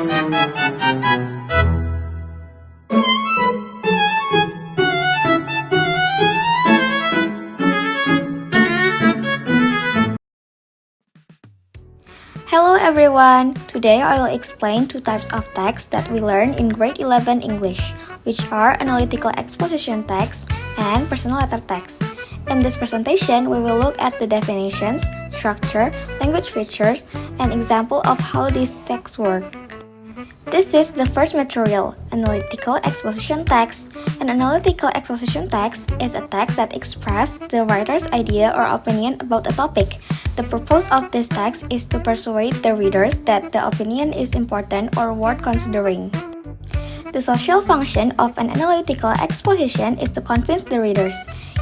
Hello everyone! Today I will explain two types of text that we learned in grade 11 English, which are analytical exposition text and personal letter text. In this presentation, we will look at the definitions, structure, language features, and example of how these texts work. This is the first material, analytical exposition text. An analytical exposition text is a text that expresses the writer's idea or opinion about a topic. The purpose of this text is to persuade the readers that the opinion is important or worth considering. The social function of an analytical exposition is to convince the readers.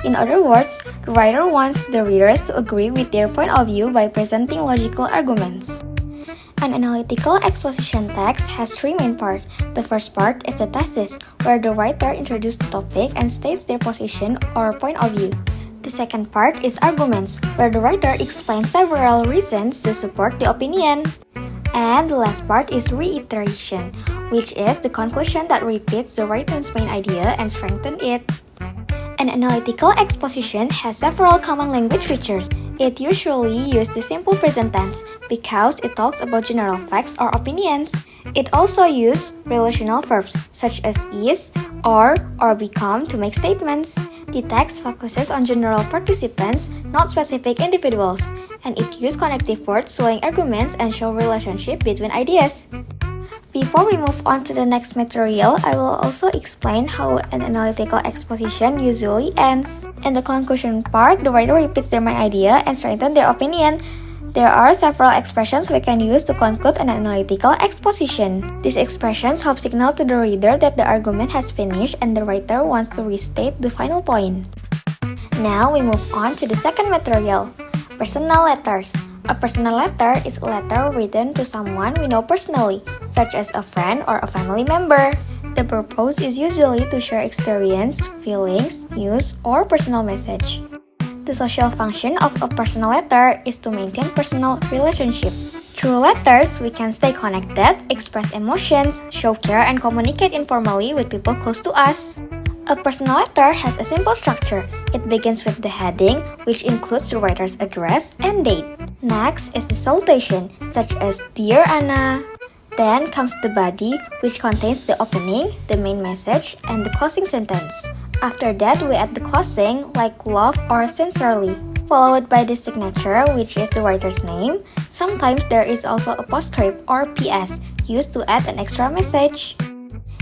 In other words, the writer wants the readers to agree with their point of view by presenting logical arguments. An analytical exposition text has three main parts. The first part is the thesis, where the writer introduces the topic and states their position or point of view. The second part is arguments, where the writer explains several reasons to support the opinion. And the last part is reiteration, which is the conclusion that repeats the writer's main idea and strengthens it. An analytical exposition has several common language features. It usually uses the simple present tense because it talks about general facts or opinions. It also uses relational verbs such as is, or become to make statements. The text focuses on general participants, not specific individuals, and it uses connective words to link arguments and show relationship between ideas. Before we move on to the next material, I will also explain how an analytical exposition usually ends. In the conclusion part, the writer repeats their main idea and strengthens their opinion. There are several expressions we can use to conclude an analytical exposition. These expressions help signal to the reader that the argument has finished and the writer wants to restate the final point. Now we move on to the second material, personal letters. A personal letter is a letter written to someone we know personally, such as a friend or a family member. The purpose is usually to share experience, feelings, news, or personal message. The social function of a personal letter is to maintain personal relationship. Through letters, we can stay connected, express emotions, show care, and communicate informally with people close to us. A personal letter has a simple structure. It begins with the heading, which includes the writer's address and date. Next is the salutation, such as Dear Anna. Then comes the body, which contains the opening, the main message, and the closing sentence. After that, we add the closing, like love or sincerely, followed by the signature, which is the writer's name. Sometimes there is also a postscript or PS, used to add an extra message.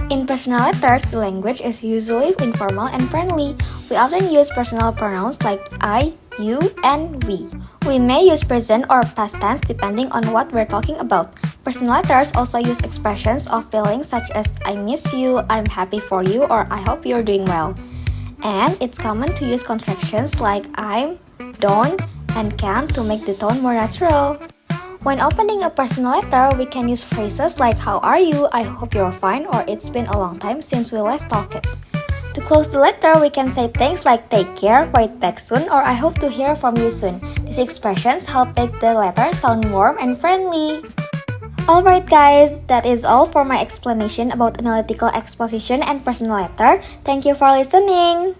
In personal letters, the language is usually informal and friendly. We often use personal pronouns like I, you, and we. We may use present or past tense depending on what we're talking about. Personal letters also use expressions of feelings such as I miss you, I'm happy for you, or I hope you're doing well. And it's common to use contractions like I'm, don't, and can to make the tone more natural. When opening a personal letter, we can use phrases like how are you, I hope you're fine, or it's been a long time since we last talked. To close the letter, we can say things like take care, write back soon, or I hope to hear from you soon. These expressions help make the letter sound warm and friendly. Alright guys, that is all for my explanation about analytical exposition and personal letter. Thank you for listening.